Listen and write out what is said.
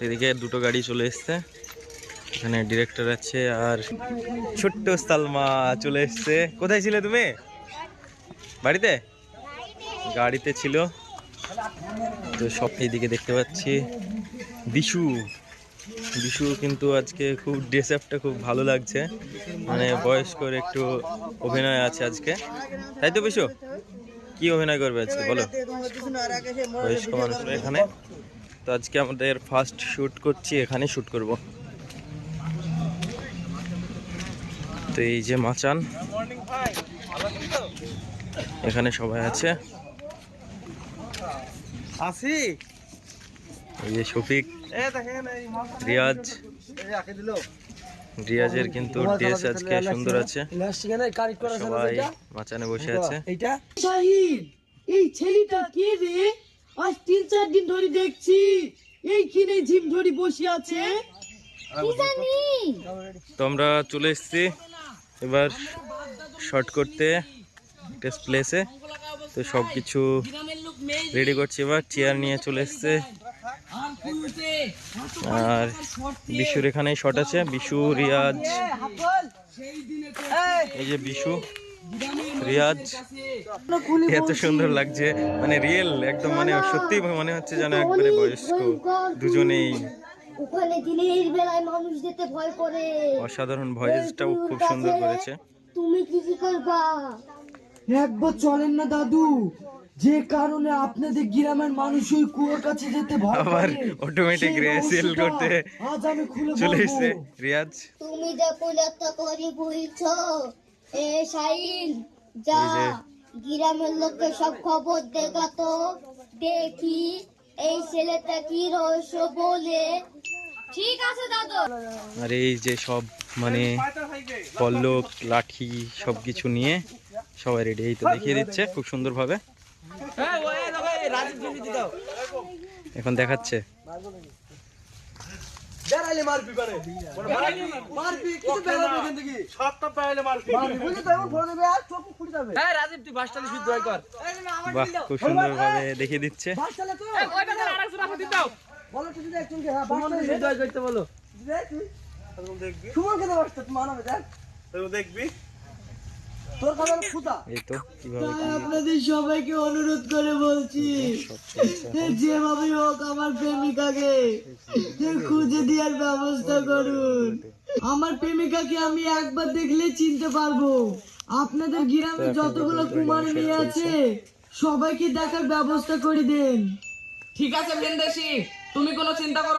এদিকে দুটো গাড়ি চলে এসছে, এখানে ডিরেক্টর আছে আর ছোট্ট সালমা চলে এসছে। কোথায় ছিলে তুমি? বাড়িতে? গাড়িতে ছিল তো। সব এইদিকে দেখতে পাচ্ছি বিশু। বিশু কিন্তু আজকে খুব ড্রেস আপটা খুব ভালো লাগছে, মানে বয়স্কর একটু অভিনয় আছে আজকে, তাই তো বিশু? কি অভিনয় করবে আজকে বলো? বয়স্ক মানুষরা এখানে তো আজকে আমাদের ফার্স্ট শুট করছি, এখানে শুট করব। তো এই যে মাচান, এখানে সবাই আছে। এই যে শফিক, রিয়াজ। রিয়াজের কিন্তু ড্রেস আজকে সুন্দর আছে, সবাই মাচানে বসে আছে। শাহিন, এই ছেলেটা কে রে? আজ 3-4 দিন ধরে দেখছি এইখানে জিম ধরে বসে আছে। কি জানি? তো আমরা চলে এসেছি এবার শর্ট করতে টেস্ট প্লেসে। তো সব কিছু রেডি করছি, এবার চেয়ার নিয়ে চলে এসছে। আর বিশুর এখানে শট আছে, বিশু, রিয়াজ। এই যে বিশু, রিয়াজ, এত সুন্দর লাগছে, মানে রিয়েল একদম, মানে সত্যি মনে হচ্ছে যেন একবারে বয়স্ক দুজনেই। ওখানে দিনের বেলায় মানুষ যেতে ভয় করে। অসাধারণ, ভয়েসটাও খুব সুন্দর করেছে। তুমি কি করবা? একবার চলেন না দাদু, যে কারণে আপনাদের গ্রামের মানুষ ওই কুয়োর কাছে যেতে ভয় করে। আবার অটোমেটিক রিহার্সাল করতে আজ আমি খুলে চলে বলবো। এসেছে রিয়াজ। তুমি যে কুলাত্তা করে বলছো, এ শাহিন যা গ্রামের লোককে সব খবর দেখাতো, দেখি এই ছেলেটা কি রহস্য বলে। ঠিক আছে দাদু। আর এই যে সব মানে পল্লব, লাঠি সবকিছু নিয়ে সবাই রেডি, এই তো দেখিয়ে দিচ্ছে খুব সুন্দর ভাবে। এখন দেখাচ্ছে। বাহ, খুব সুন্দর ভাবে দেখিয়ে দিচ্ছে। এই তো কিভাবে আপনাদের সবাইকে অনুরোধ করে বলছি, যেভাবে হোক আমার প্রেমিকাকে খুঁজে দেওয়ার ব্যবস্থা করুন। আমার প্রেমিকাকে আমি একবার দেখলে চিনতে পারবো। আপনাদের গ্রামে যতগুলো কুমার মেয়ে আছে সবাইকে দেখার ব্যবস্থা করে দেন। ঠিক আছে বেন্দেশি, তুমি কোনো চিন্তা করো